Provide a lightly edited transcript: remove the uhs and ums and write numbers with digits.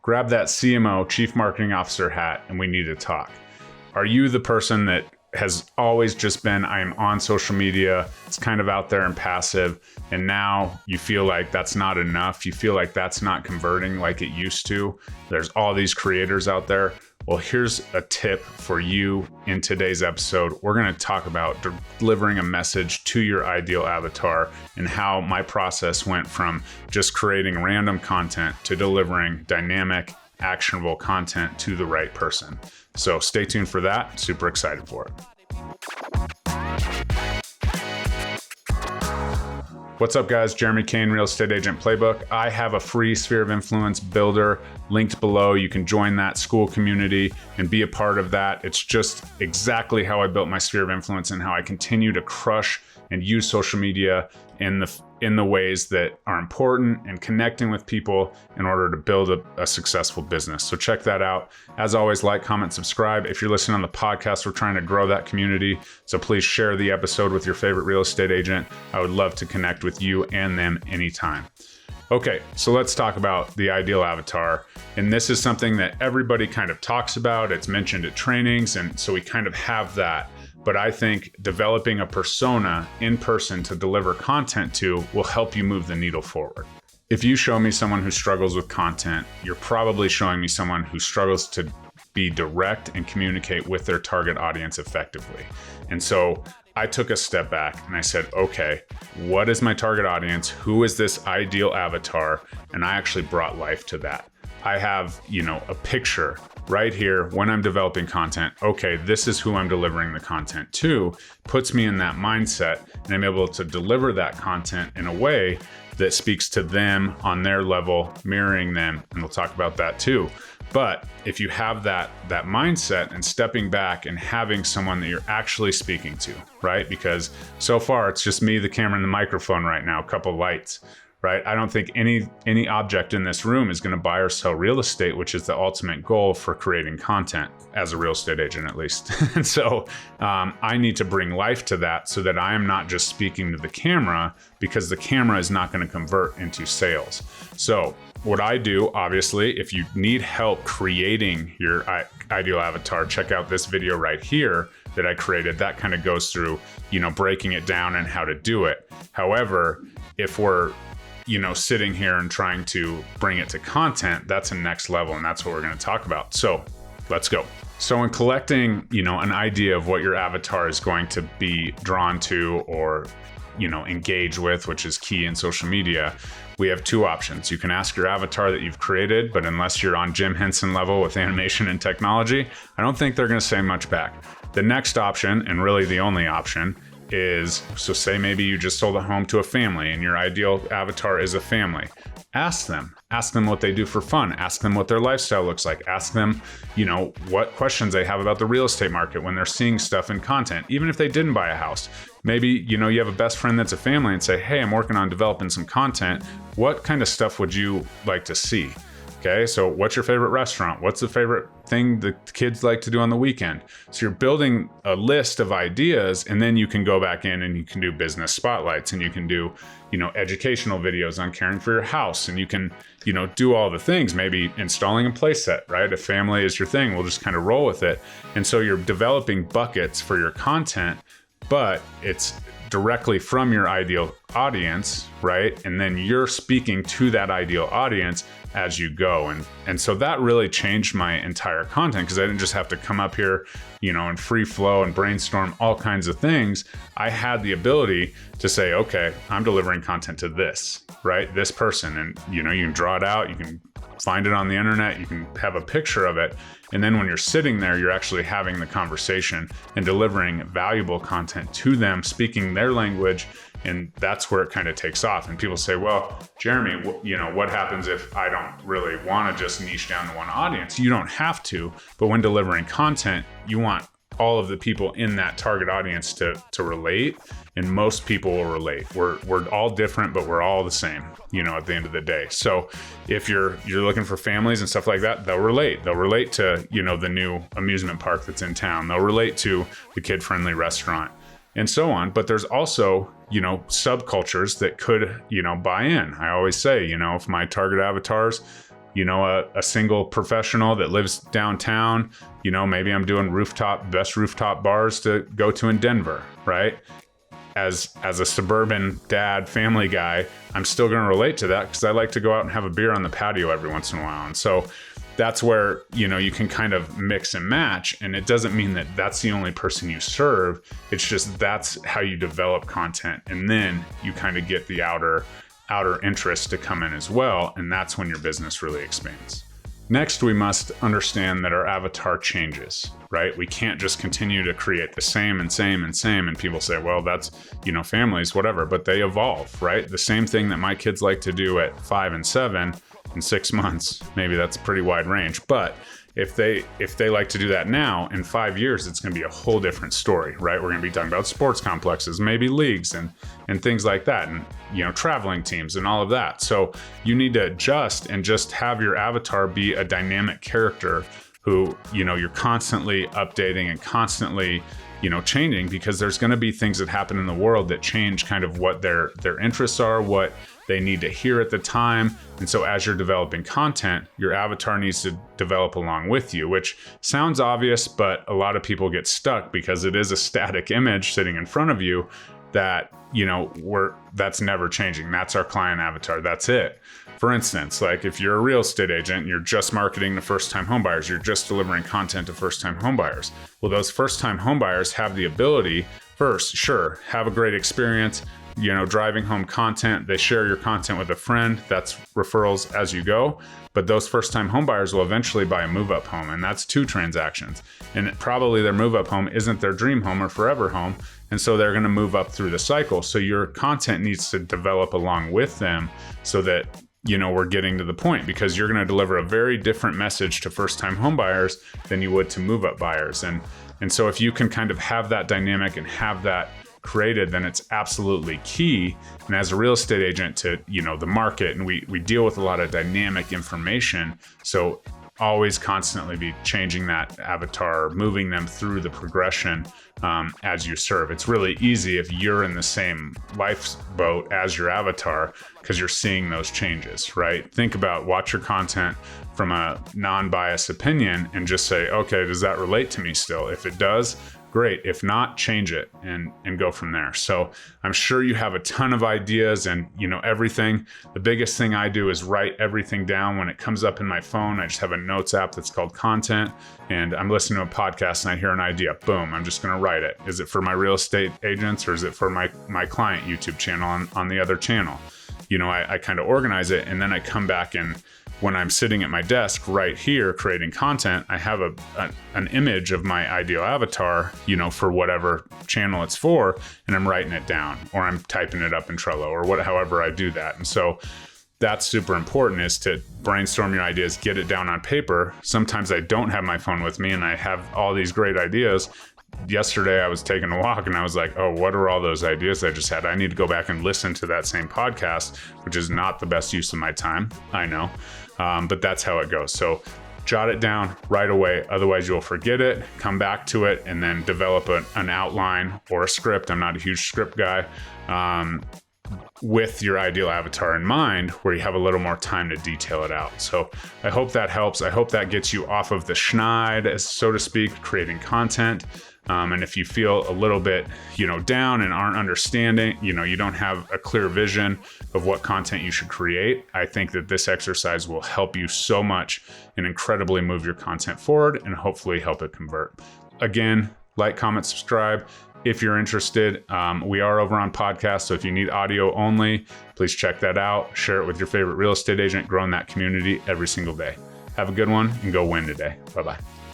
grab that CMO, Chief Marketing Officer hat, and we need to talk. Are you the person that has always just been, I'm on social media, it's kind of out there and passive, and now you feel like that's not enough, you feel like that's not converting like it used to, there's all these creators out there? Well, here's a tip for you in today's episode. We're going to talk about delivering a message to your ideal avatar and how my process went from just creating random content to delivering dynamic, actionable content to the right person. So stay tuned for that. Super excited for it. What's up, guys? Jeremy Kane, Real Estate Agent Playbook. I have a free Sphere of Influence builder linked below. You can join that school community and be a part of that. It's just exactly how I built my Sphere of Influence and how I continue to crush and use social media in the ways that are important and connecting with people in order to build a successful business. So check that out. As always, like, comment, subscribe. If you're listening on the podcast, we're trying to grow that community. So please share the episode with your favorite real estate agent. I would love to connect with you and them anytime. Okay, so let's talk about the ideal avatar. And this is something that everybody kind of talks about. It's mentioned at trainings, and so we kind of have that. But I think developing a persona in person to deliver content to will help you move the needle forward. If you show me someone who struggles with content, you're probably showing me someone who struggles to be direct and communicate with their target audience effectively. And so I took a step back and I said, okay, what is my target audience? Who is this ideal avatar? And I actually brought life to that. I have, a picture right here when I'm developing content. Okay, this is who I'm delivering the content to, puts me in that mindset, and I'm able to deliver that content in a way that speaks to them on their level, mirroring them, and we'll talk about that too. But if you have that mindset and stepping back and having someone that you're actually speaking to, right? Because so far it's just me, the camera, and the microphone right now, a couple lights. Right? I don't think any object in this room is going to buy or sell real estate, which is the ultimate goal for creating content as a real estate agent, at least. And so I need to bring life to that so that I am not just speaking to the camera, because the camera is not going to convert into sales. So what I do, obviously, if you need help creating your ideal avatar, check out this video right here that I created. That kind of goes through, breaking it down and how to do it. However, if we're sitting here and trying to bring it to content, that's a next level, and that's what we're going to talk about. So let's go. So in collecting, an idea of what your avatar is going to be drawn to or, engage with, which is key in social media, we have two options. You can ask your avatar that you've created, but unless you're on Jim Henson level with animation and technology, I don't think they're going to say much back. The next option, and really the only option, is, so say maybe you just sold a home to a family and your ideal avatar is a family. Ask them what they do for fun. Ask them what their lifestyle looks like. Ask them, what questions they have about the real estate market when they're seeing stuff in content. Even if they didn't buy a house, maybe, you have a best friend that's a family and say, hey, I'm working on developing some content. What kind of stuff would you like to see? Okay, so what's your favorite restaurant? What's the favorite thing the kids like to do on the weekend? So you're building a list of ideas, and then you can go back in and you can do business spotlights, and you can do, educational videos on caring for your house, and you can, do all the things, maybe installing a play set, right? If family is your thing, we'll just kind of roll with it. And so you're developing buckets for your content, but it's directly from your ideal audience, right? And then you're speaking to that ideal audience as you go. And so that really changed my entire content, because I didn't just have to come up here, and free flow and brainstorm all kinds of things. I had the ability to say, okay, I'm delivering content to this, right? This person. And, you can draw it out, you can find it on the internet, you can have a picture of it. And then when you're sitting there, you're actually having the conversation and delivering valuable content to them, speaking their language. And that's where it kind of takes off. And people say, well, Jeremy, what happens if I don't really want to just niche down to one audience? You don't have to, but when delivering content, you want all of the people in that target audience to relate, and most people will relate. We're all different, but we're all the same, at the end of the day. So if you're looking for families and stuff like that, they'll relate. They'll relate to, the new amusement park that's in town. They'll relate to the kid-friendly restaurant and so on. But there's also, subcultures that could, buy in. I always say, if my target avatars a single professional that lives downtown. Maybe I'm doing best rooftop bars to go to in Denver, right? As a suburban dad, family guy, I'm still going to relate to that because I like to go out and have a beer on the patio every once in a while. And so that's where, you can kind of mix and match. And it doesn't mean that that's the only person you serve. It's just that's how you develop content. And then you kind of get the outer interest to come in as well. And that's when your business really expands. Next, we must understand that our avatar changes, right? We can't just continue to create the same. And people say, well, that's, families, whatever, but they evolve, right? The same thing that my kids like to do at 5 and 7 in 6 months, maybe that's a pretty wide range. But if they like to do that now, in 5 years, it's going to be a whole different story, right? We're going to be talking about sports complexes, maybe leagues and things like that, and traveling teams and all of that. So you need to adjust and just have your avatar be a dynamic character who you're constantly updating and constantly changing, because there's going to be things that happen in the world that change kind of what their interests are, what they need to hear at the time. And so as you're developing content, your avatar needs to develop along with you, which sounds obvious, but a lot of people get stuck because it is a static image sitting in front of you that, that's never changing. That's our client avatar. That's it. For instance, like if you're a real estate agent, you're just marketing to first-time homebuyers, you're just delivering content to first-time homebuyers. Well, those first-time homebuyers have the ability, first, sure, have a great experience, driving home content. They share your content with a friend. That's referrals as you go. But those first-time homebuyers will eventually buy a move-up home, and that's 2 transactions. And probably their move-up home isn't their dream home or forever home, and so they're going to move up through the cycle. So your content needs to develop along with them so that we're getting to the point, because you're going to deliver a very different message to first-time homebuyers than you would to move-up buyers. And so if you can kind of have that dynamic and have that created, then it's absolutely key. And as a real estate agent to, the market, and we deal with a lot of dynamic information. So always constantly be changing that avatar, moving them through the progression as you serve. It's really easy if you're in the same lifeboat as your avatar, because you're seeing those changes, right? Watch your content from a non-biased opinion and just say, okay, does that relate to me still? If it does, great. If not, change it and go from there. So I'm sure you have a ton of ideas and everything. The biggest thing I do is write everything down. When it comes up in my phone, I just have a notes app that's called Content, and I'm listening to a podcast and I hear an idea, boom, I'm just going to write it. Is it for my real estate agents, or is it for my client YouTube channel on the other channel? I kind of organize it, and then I come back, and when I'm sitting at my desk right here creating content, I have an image of my ideal avatar, for whatever channel it's for, and I'm writing it down, or I'm typing it up in Trello, or however I do that. And so that's super important, is to brainstorm your ideas, get it down on paper. Sometimes I don't have my phone with me and I have all these great ideas. Yesterday I was taking a walk and I was like, oh, what are all those ideas I just had? I need to go back and listen to that same podcast, which is not the best use of my time, I know. But that's how it goes. So jot it down right away. Otherwise you'll forget it, come back to it, and then develop an outline or a script. I'm not a huge script guy. With your ideal avatar in mind, where you have a little more time to detail it out. So I hope that helps. I hope that gets you off of the schneid, so to speak, creating content. And if you feel a little bit, down and aren't understanding, you don't have a clear vision of what content you should create, I think that this exercise will help you so much and incredibly move your content forward and hopefully help it convert. Again, like, comment, subscribe. If you're interested, we are over on podcast. So if you need audio only, please check that out. Share it with your favorite real estate agent, growing that community every single day. Have a good one and go win today. Bye-bye.